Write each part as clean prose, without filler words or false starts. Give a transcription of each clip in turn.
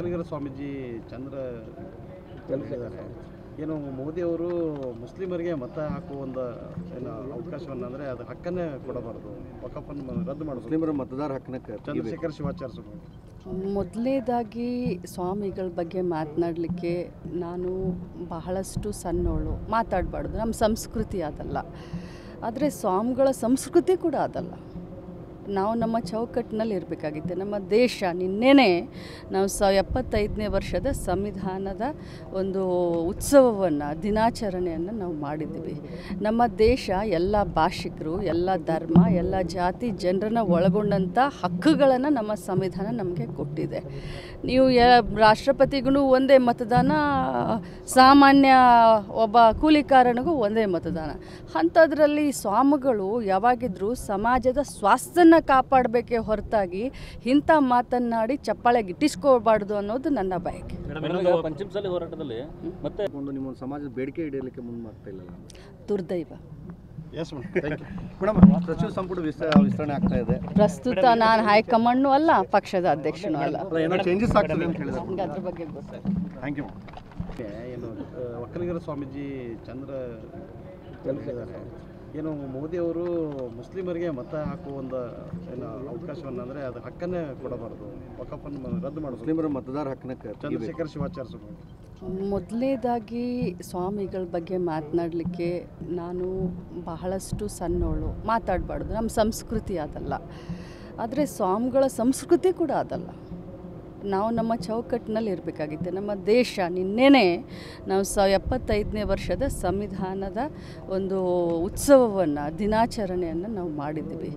ಒಕ್ಕಲಿಗರ ಸ್ವಾಮೀಜಿ ಚಂದ್ರ ಹೇಳಿದ್ದಾರೆ. ಏನು ಮೋದಿ ಅವರು ಮುಸ್ಲಿಮರಿಗೆ ಮತ ಹಾಕುವ ಒಂದು ಏನು ಅವಕಾಶವನ್ನು ಅಂದರೆ ಅದು ಹಕ್ಕನ್ನೇ ಕೊಡಬಾರ್ದು, ವಕಫನ್ನು ರದ್ದು ಮಾಡೋದು, ಮುಸ್ಲಿಮರ ಮತದಾರ ಹಕ್ಕನ್ನ ಚಂದ್ರಶೇಖರ್ ಶಿವಾಚಾರ್ಯ ಸ್ವಾಮಿ. ಮೊದಲನೇದಾಗಿ ಸ್ವಾಮಿಗಳ ಬಗ್ಗೆ ಮಾತನಾಡಲಿಕ್ಕೆ ನಾನು ಬಹಳಷ್ಟು ಸಣ್ಣವಳು, ಮಾತಾಡಬಾರ್ದು, ನಮ್ಮ ಸಂಸ್ಕೃತಿ ಅದಲ್ಲ. ಆದರೆ ಸ್ವಾಮಿಗಳ ಸಂಸ್ಕೃತಿ ಕೂಡ ಅದಲ್ಲ. ನಾವು ನಮ್ಮ ಚೌಕಟ್ಟಿನಲ್ಲಿ ಇರಬೇಕಾಗಿತ್ತು. ನಮ್ಮ ದೇಶ ನಿನ್ನೆನೇ ನಾವು 75ನೇ ವರ್ಷದ ಸಂವಿಧಾನದ ಒಂದು ಉತ್ಸವವನ್ನು, ದಿನಾಚರಣೆಯನ್ನು ನಾವು ಮಾಡಿದ್ದೀವಿ. ನಮ್ಮ ದೇಶ ಎಲ್ಲ ಭಾಷಿಕರು, ಎಲ್ಲ ಧರ್ಮ, ಎಲ್ಲ ಜಾತಿ ಜನರನ್ನು ಒಳಗೊಂಡಂಥ ಹಕ್ಕುಗಳನ್ನು ನಮ್ಮ ಸಂವಿಧಾನ ನಮಗೆ ಕೊಟ್ಟಿದೆ. ನೀವು ರಾಷ್ಟ್ರಪತಿಗೂ ಒಂದೇ ಮತದಾನ, ಸಾಮಾನ್ಯ ಒಬ್ಬ ಕೂಲಿಕಾರನಿಗೂ ಒಂದೇ ಮತದಾನ. ಅಂಥದ್ರಲ್ಲಿ ಸ್ವಾಮಿಗಳು ಯಾವಾಗಿದ್ರೂ ಸಮಾಜದ ಸ್ವಾಸ್ಥ್ಯನ ಕಾಪಾಡಬೇಕೇ ಹೊರತಾಗಿ ಇಂಥ ಮಾತನ್ನಾಡಿ ಚಪ್ಪಾಳೆ ಗಿಟ್ಟಿಸ್ಕೋಬಾರ್ದು ಅನ್ನೋದು ನನ್ನ ಬಯಕೆ. ಪಂಚಮಸಾಲಿ ಹೋರಾಟದಲ್ಲಿ ಮತ್ತೆ ನಿಮ್ಮ ಸಮಾಜದ ಬೇಡಿಕೆ ಈಡೇರಲಿಕ್ಕೆ ಮುಂದೆ ಇಲ್ಲ. ದುರ್ದೈವ. ಎಸ್ ಮೇಡಮ್, ಸಚಿವ ಸಂಪುಟ ವಿಸ್ತರಣೆ ಆಗ್ತಾ ಇದೆ. ಪ್ರಸ್ತುತ ನಾನು ಹೈಕಮಾಂಡ್ನೂ ಅಲ್ಲ, ಪಕ್ಷದ ಅಧ್ಯಕ್ಷನೂ ಅಲ್ಲ. ಏನೋ ಚೇಂಜಸ್ ಆಗ್ತದೆ ಅಂತ ಹೇಳಿದ್ರು. ನನಗೆ ಅದ್ರ ಬಗ್ಗೆ ಗೊತ್ತಿಲ್ಲ. Thank you. ಏನು ಒಕ್ಕಲಿಗರ ಸ್ವಾಮೀಜಿ ಚಂದ್ರ ಹೇಳಿದ್ದಾರೆ. ಏನು ಮೋದಿ ಅವರು ಮುಸ್ಲಿಮರಿಗೆ ಮತ ಹಾಕುವ ಒಂದು ಏನು ಅವಕಾಶವನ್ನು ಅಂದರೆ ಅದು ಹಕ್ಕನ್ನೇ ಕೊಡಬಾರ್ದು, ವಕಫನ್ನು ರದ್ದು ಮಾಡೋದು, ಮುಸ್ಲಿಮರ ಮತದಾರ ಹಕ್ಕನ್ನ ಚಂದ್ರಶೇಖರ್ ಶಿವಾಚಾರ್ಯ ಸ್ವಾಮಿ. ಮೊದಲನೇದಾಗಿ ಸ್ವಾಮಿಗಳ ಬಗ್ಗೆ ಮಾತನಾಡಲಿಕ್ಕೆ ನಾನು ಬಹಳಷ್ಟು ಸಣ್ಣವಳು, ಮಾತಾಡಬಾರ್ದು, ನಮ್ಮ ಸಂಸ್ಕೃತಿ ಅದಲ್ಲ. ಆದರೆ ಸ್ವಾಮಿಗಳ ಸಂಸ್ಕೃತಿ ಕೂಡ ಅದಲ್ಲ. ನಾವು ನಮ್ಮ ಚೌಕಟ್ಟಿನಲ್ಲಿ ಇರಬೇಕಾಗಿತ್ತು. ನಮ್ಮ ದೇಶ ನಿನ್ನೆನೇ ನಾವು 75ನೇ ವರ್ಷದ ಸಂವಿಧಾನದ ಒಂದು ಉತ್ಸವವನ್ನು, ದಿನಾಚರಣೆಯನ್ನು ನಾವು ಮಾಡಿದ್ದೀವಿ.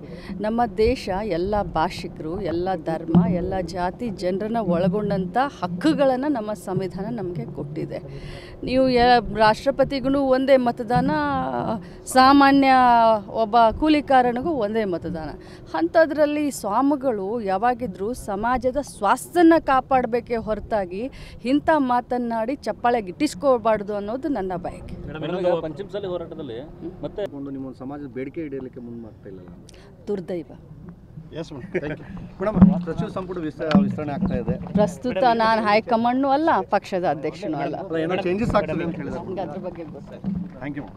ನಮ್ಮ ದೇಶ ಎಲ್ಲ ಭಾಷಿಕರು, ಎಲ್ಲ ಧರ್ಮ, ಎಲ್ಲ ಜಾತಿ ಜನರನ್ನು ಒಳಗೊಂಡಂಥ ಹಕ್ಕುಗಳನ್ನು ನಮ್ಮ ಸಂವಿಧಾನ ನಮಗೆ ಕೊಟ್ಟಿದೆ. ನೀವು ರಾಷ್ಟ್ರಪತಿಗೂ ಒಂದೇ ಮತದಾನ, ಸಾಮಾನ್ಯ ಒಬ್ಬ ಕೂಲಿಕಾರನಿಗೂ ಒಂದೇ ಮತದಾನ. ಅಂಥದ್ರಲ್ಲಿ ಸ್ವಾಮಿಗಳು ಯಾವಾಗಿದ್ರೂ ಸಮಾಜದ ಸ್ವಾಸ್ಥ್ಯನ ಕಾಪಾಡಬೇಕೇ ಹೊರತಾಗಿ ಇಂಥ ಮಾತನ್ನಾಡಿ ಚಪ್ಪಾಳೆ ಗಿಟ್ಟಿಸ್ಕೋಬಾರ್ದು ಅನ್ನೋದು ನನ್ನ ಬಯಕೆ. ಪಂಚಮಸಾಲಿ ಹೋರಾಟದಲ್ಲಿ ಮತ್ತೆ ನಿಮ್ಮ ಸಮಾಜದ ಬೇಡಿಕೆ ಈಡೇರಲಿಕ್ಕೆ ಮುಂದೆ ಇಲ್ಲ. ದುರ್ದೈವ. ಎಸ್ ಮೇಡಮ್, ಸಚಿವ ಸಂಪುಟ ವಿಸ್ತರಣೆ ಆಗ್ತಾ ಇದೆ. ಪ್ರಸ್ತುತ ನಾನು ಹೈಕಮಾಂಡ್ನೂ ಅಲ್ಲ, ಪಕ್ಷದ ಅಧ್ಯಕ್ಷನೂ ಅಲ್ಲ. ಏನೋ ಚೇಂಜಸ್ ಆಗ್ತದೆ ಅಂತ ಹೇಳಿದ್ರು. ನನಗೆ ಅದ್ರ ಬಗ್ಗೆ ಗೊತ್ತಿಲ್ಲ. Thank you.